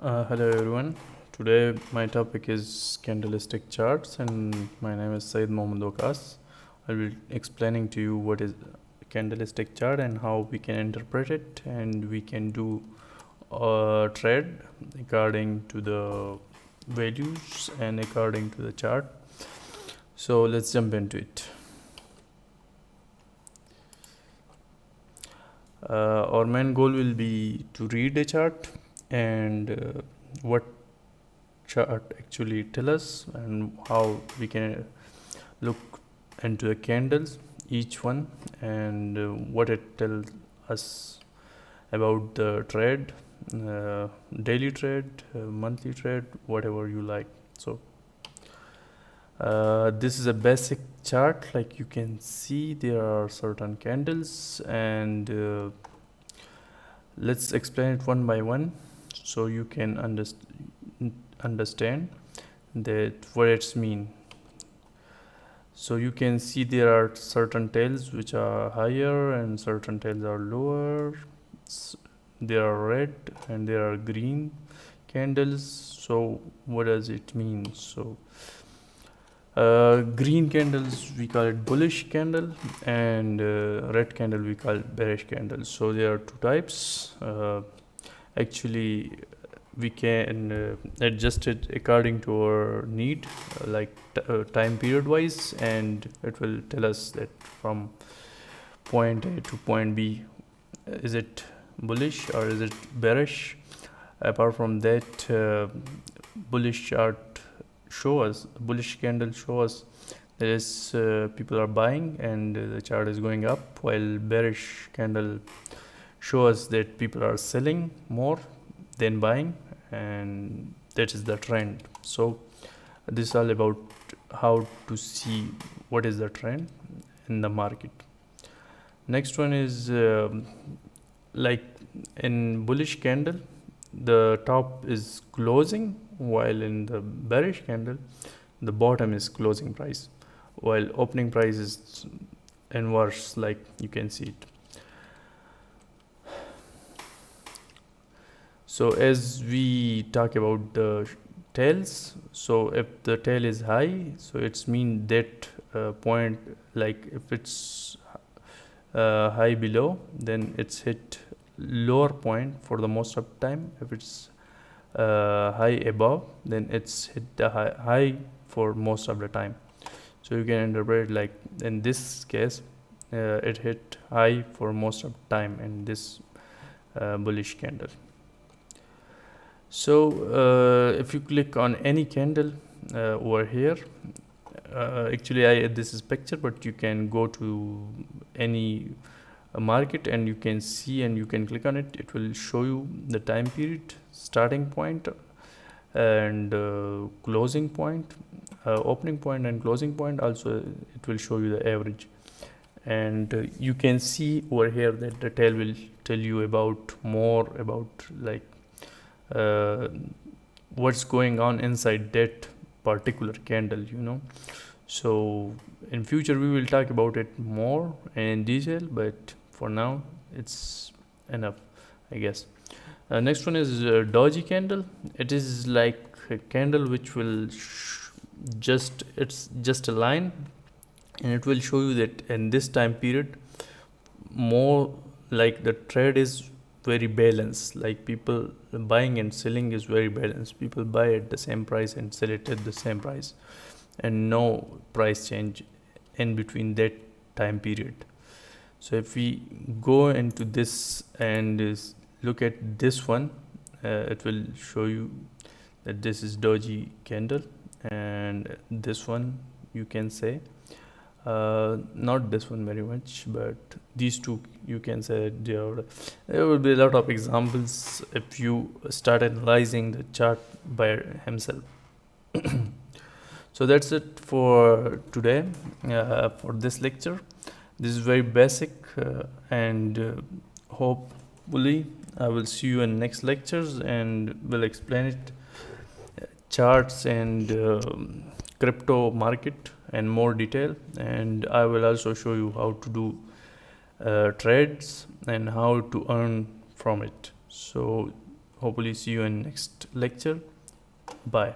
Hello everyone. Today my topic is candlestick charts and my name is Said Mohammad Okas. I will be explaining to you what is a candlestick chart and how we can interpret it, and we can do a trade according to the values and according to the chart. So let's jump into it. Our main goal will be to read a chart and what chart actually tell us and how we can look into the candles each one, and what it tells us about the trade, daily trade, monthly trade, whatever you like. So this is a basic chart. Like you can see, there are certain candles, and let's explain it one by one so you can understand that what it's mean. So you can see there are certain tails which are higher and certain tails are lower. There are red and there are green candles. So what does it mean? So green candles we call it bullish candle, and red candle we call it bearish candle. So there are two types. Actually we can adjust it according to our need, time period wise, and it will tell us that from point A to point B, is it bullish or is it bearish. Apart from that, bullish candle show us that is people are buying and the chart is going up, while bearish candle show us that people are selling more than buying, and that is the trend. So this is all about how to see what is the trend in the market. Next one is like in bullish candle the top is closing, while in the bearish candle the bottom is closing price, while opening price is inverse, like you can see it. So as we talk about the tails, so if the tail is high, so it's mean that point, like if it's high below, then it's hit lower point for the most of the time. If it's high above, then it's hit the high for most of the time. So you can interpret like in this case it hit high for most of the time in this bullish candle. So if you click on any candle over here, actually this is picture, but you can go to any market and you can see and you can click on it. It will show you the time period, starting point and closing point, opening point and closing point. Also it will show you the average, and you can see over here that the tail will tell you about more about like what's going on inside that particular candle. So in future we will talk about it more in detail, but for now it's enough, I guess. Next one is doji candle. It is like a candle which will it's just a line, and it will show you that in this time period more like the trade is very balanced, like people buying and selling is very balanced. People buy at the same price and sell it at the same price, and no price change in between that time period. So if we go into this and look at this one, it will show you that this is doji candle, and this one you can say not this one very much, but these two you can say there will be a lot of examples if you start analyzing the chart by himself. So that's it for today, for this lecture. This is very basic, and hopefully I will see you in next lectures and will explain it, charts and crypto market in more detail, and I will also show you how to do trades and how to earn from it. So hopefully see you in next lecture. Bye.